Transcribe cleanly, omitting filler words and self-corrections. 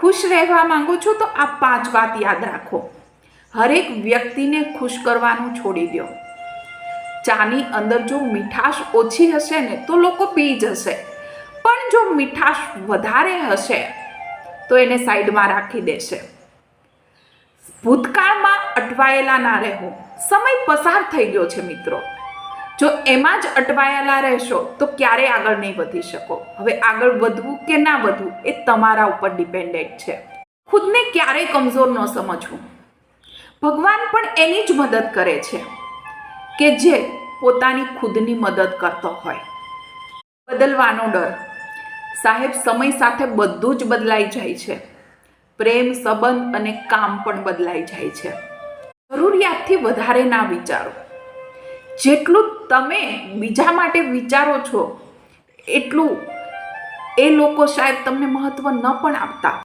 ખુશ રહેવા માંગો છો તો આ 5 વાત યાદ રાખો. હરેક વ્યક્તિને ખુશ કરવાનું છોડી દો. ચાની અંદર જો મીઠાશ ઓછી હશે ને તો લોકો પી જશે, પણ જો મીઠાશ વધારે હશે તો એને સાઈડમાં રાખી દેશે. ભૂતકાળમાં અટવાયેલા ના રહો. સમય પસાર થઈ ગયો છે મિત્રો. જો એમાં જ અટવાયેલા રહેશો તો ક્યારેય આગળ નહીં વધી શકો. હવે આગળ વધવું કે ના વધવું એ તમારા ઉપર ડિપેન્ડેન્ટ છે. ખુદને ક્યારેય કમજોર ન સમજવું. ભગવાન પણ એની જ મદદ કરે છે કે જે પોતાની ખુદની મદદ કરતો હોય. બદલવાનો ડર. સાહેબ, સમય સાથે બધું જ બદલાઈ જાય છે. પ્રેમ, સંબંધ અને કામ પણ બદલાઈ જાય છે. જરૂરિયાતથી વધારે ના વિચારો. જેટલું તમે બીજા માટે વિચારો છો એટલું એ લોકો શાયદ તમને મહત્વ ન પણ આપતા.